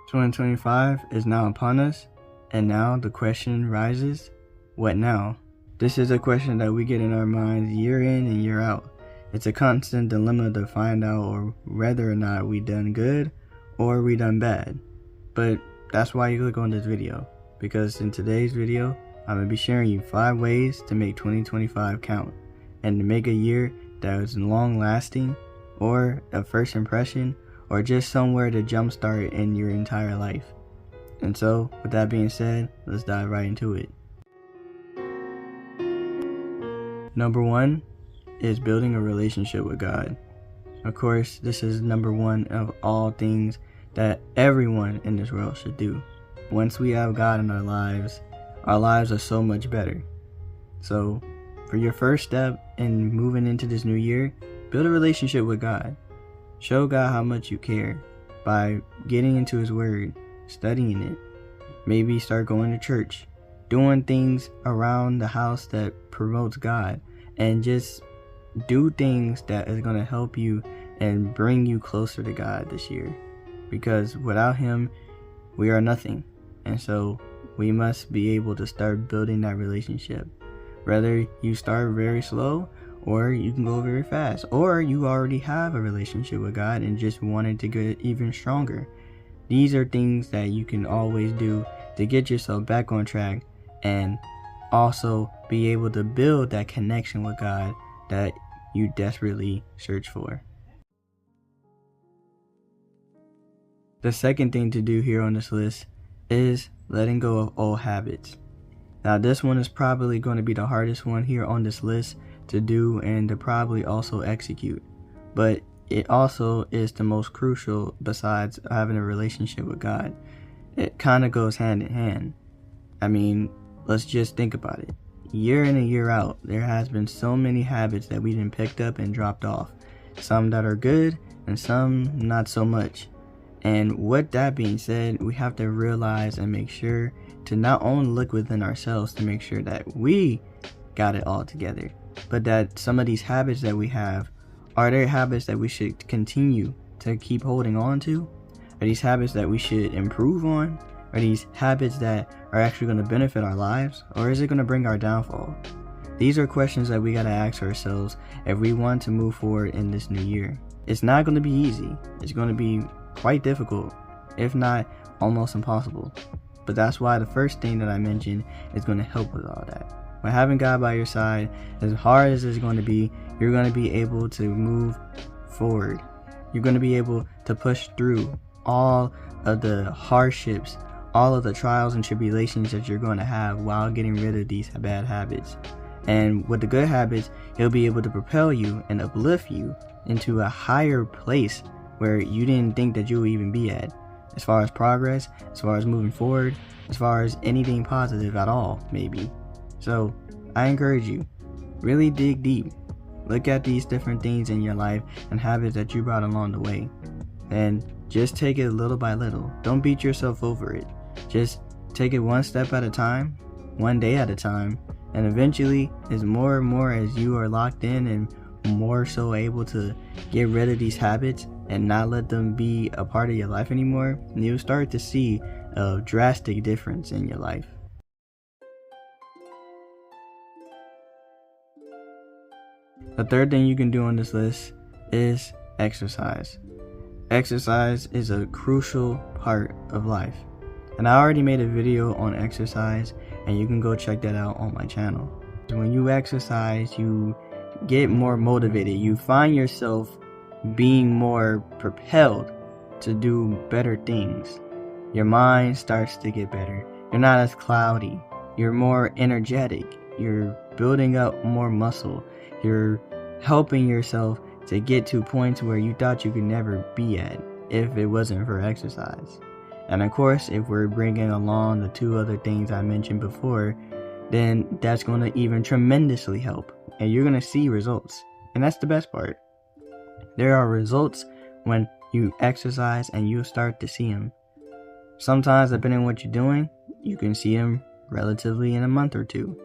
2025 is now upon us, and now the question rises, what now? This is a question that we get in our minds year in and year out. It's a constant dilemma to find out or whether or not we done good or we done bad. But that's why you click on this video, because in today's video, I'm going to be sharing you 5 ways to make 2025 count and to make a year that is long lasting or a first impression or just somewhere to jumpstart in your entire life. And so, with that being said, let's dive right into it. Number 1 is building a relationship with God. Of course, this is number 1 of all things that everyone in this world should do. Once we have God in our lives are so much better. So, for your first step in moving into this new year, build a relationship with God. Show God how much you care by getting into His Word, studying it. Maybe start going to church, doing things around the house that promotes God, and just do things that is going to help you and bring you closer to God this year. Because without Him, we are nothing. And so we must be able to start building that relationship. Whether you start very slow, or you can go very fast, or you already have a relationship with God and just wanted to get even stronger. These are things that you can always do to get yourself back on track and also be able to build that connection with God that you desperately search for. The second thing to do here on this list is letting go of old habits. Now this one is probably going to be the hardest one here on this list to do and to probably also execute, but it also is the most crucial besides having a relationship with God. It kind of goes hand in hand. I mean, let's just think about it. Year in and year out, there has been so many habits that we done picked up and dropped off. Some that are good and some not so much. And with that being said, we have to realize and make sure to not only look within ourselves to make sure that we got it all together, but that some of these habits that we have, are there habits that we should continue to keep holding on to? Are these habits that we should improve on? Are these habits that are actually going to benefit our lives? Or is it going to bring our downfall? These are questions that we got to ask ourselves if we want to move forward in this new year. It's not going to be easy. It's going to be quite difficult, if not almost impossible. But that's why the first thing that I mentioned is going to help with all that. By having God by your side, as hard as it's going to be, you're going to be able to move forward. You're going to be able to push through all of the hardships, all of the trials and tribulations that you're going to have while getting rid of these bad habits. And with the good habits, He'll be able to propel you and uplift you into a higher place where you didn't think that you would even be at. As far as progress, as far as moving forward, as far as anything positive at all, maybe. So, I encourage you, really dig deep. Look at these different things in your life and habits that you brought along the way. And just take it little by little. Don't beat yourself over it. Just take it one step at a time, one day at a time. And eventually, as more and more as you are locked in and more so able to get rid of these habits and not let them be a part of your life anymore, you'll start to see a drastic difference in your life. The third thing you can do on this list is exercise. Exercise is a crucial part of life. And I already made a video on exercise, and you can go check that out on my channel. When you exercise, you get more motivated. You find yourself being more propelled to do better things. Your mind starts to get better. You're not as cloudy. You're more energetic. You're building up more muscle. You're helping yourself to get to points where you thought you could never be at if it wasn't for exercise. And of course, if we're bringing along the 2 other things I mentioned before, then that's going to even tremendously help. And you're going to see results. And that's the best part. There are results when you exercise and you start to see them. Sometimes, depending on what you're doing, you can see them relatively in a month or 2.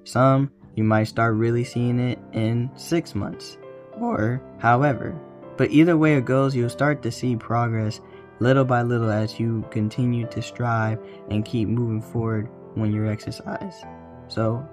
Some, you might start really seeing it in 6 months, or however. But either way it goes, you'll start to see progress little by little as you continue to strive and keep moving forward when you exercise. So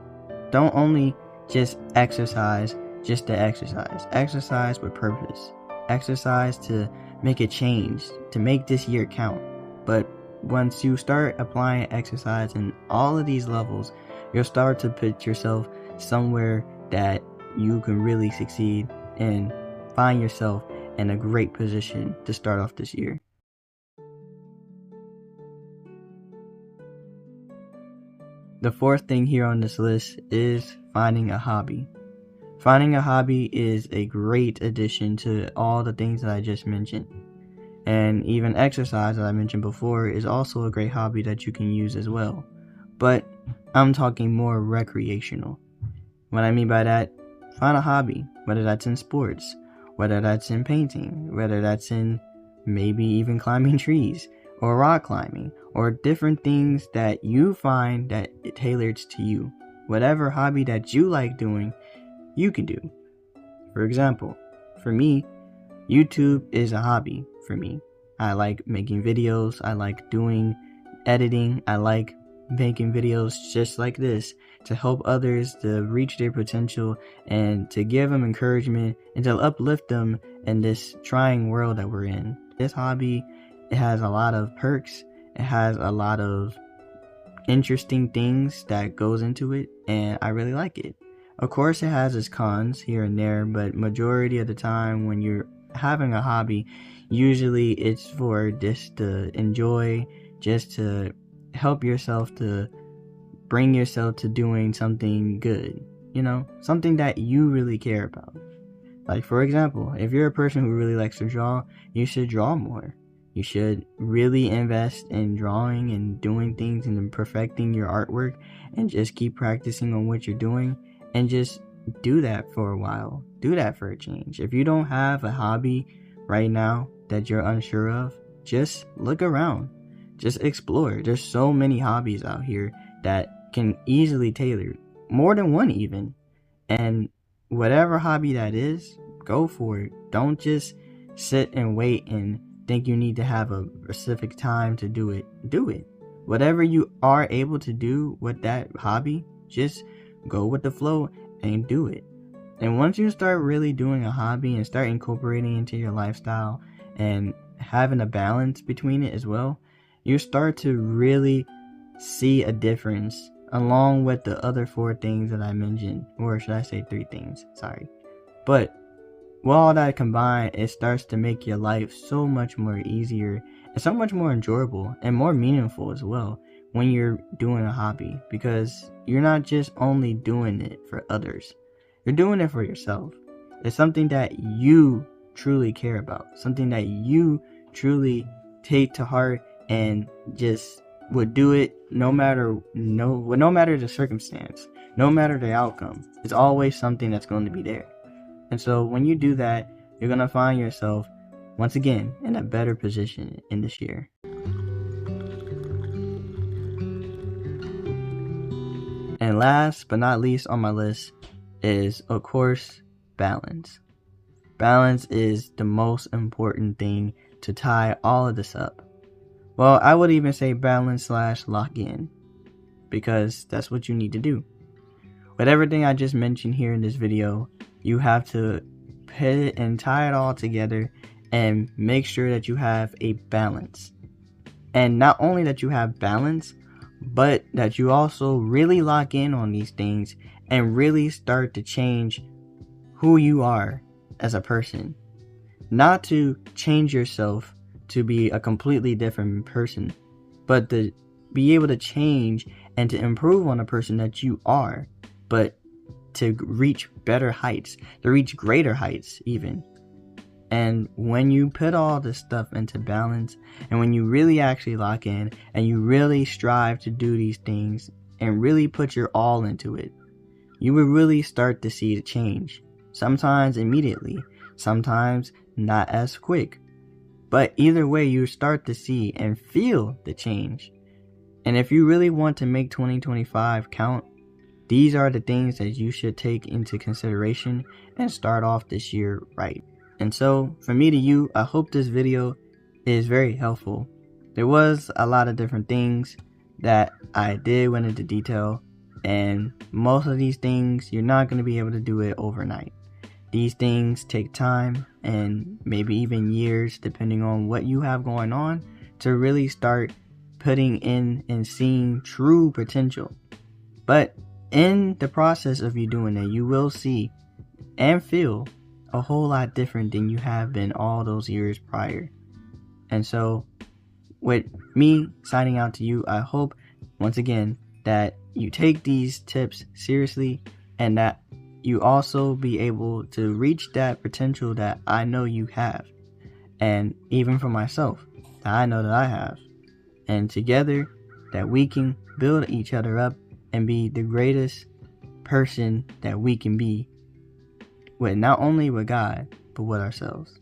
don't only just exercise just to exercise. Exercise with purpose. Exercise to make a change, to make this year count. But once you start applying exercise in all of these levels, you'll start to put yourself somewhere that you can really succeed and find yourself in a great position to start off this year. The fourth thing here on this list is finding a hobby. Finding a hobby is a great addition to all the things that I just mentioned. And even exercise, as I mentioned before, is also a great hobby that you can use as well. But I'm talking more recreational. What I mean by that, find a hobby, whether that's in sports, whether that's in painting, whether that's in maybe even climbing trees, or rock climbing, or different things that you find that it tailors to you. Whatever hobby that you like doing, you can do. For example, for me, YouTube is a hobby for me. I like making videos, I like doing editing, I like making videos just like this to help others to reach their potential and to give them encouragement and to uplift them in this trying world that we're in. This hobby, it has a lot of perks, it has a lot of interesting things that goes into it, and I really like it. Of course, it has its cons here and there, but majority of the time when you're having a hobby, usually it's for just to enjoy, just to help yourself to bring yourself to doing something good, something that you really care about. Like, for example, if you're a person who really likes to draw, you should draw more. You should really invest in drawing and doing things and perfecting your artwork and just keep practicing on what you're doing and just do that for a while. Do that for a change. If you don't have a hobby right now that you're unsure of, just look around. Just explore. There's so many hobbies out here that can easily tailor, more than one even. And whatever hobby that is, go for it. Don't just sit and wait and think you need to have a specific time to do it. Do it. Whatever you are able to do with that hobby, just go with the flow and do it. And once you start really doing a hobby and start incorporating it into your lifestyle and having a balance between it as well, you start to really see a difference along with the other 4 things that I mentioned, or should I say 3 things, sorry. But with all that combined, it starts to make your life so much more easier and so much more enjoyable and more meaningful as well when you're doing a hobby, because you're not just only doing it for others, you're doing it for yourself. It's something that you truly care about, something that you truly take to heart and just would do it no matter the circumstance, no matter the outcome. It's always something that's going to be there. And so when you do that, you're going to find yourself once again in a better position in this year. And last but not least on my list is, of course, balance. Balance is the most important thing to tie all of this up. Well, I would even say balance / lock in, because that's what you need to do. With everything I just mentioned here in this video, you have to put it and tie it all together and make sure that you have a balance. And not only that you have balance, but that you also really lock in on these things and really start to change who you are as a person. Not to change yourself to be a completely different person, but to be able to change and to improve on the person that you are, but to reach better heights, to reach greater heights even. And when you put all this stuff into balance, and when you really actually lock in, and you really strive to do these things, and really put your all into it, you will really start to see the change. Sometimes immediately, sometimes not as quick. But either way, you start to see and feel the change. And if you really want to make 2025 count, these are the things that you should take into consideration and start off this year right. And so, from me to you, I hope this video is very helpful. There was a lot of different things that I did went into detail, and most of these things you're not going to be able to do it overnight. These things take time and maybe even years, depending on what you have going on, to really start putting in and seeing true potential. But in the process of you doing that, you will see and feel a whole lot different than you have been all those years prior. And so with me signing out to you, I hope once again that you take these tips seriously and that you also be able to reach that potential that I know you have, and even for myself, that I know that I have. And together, that we can build each other up and be the greatest person that we can be, with not only with God, but with ourselves.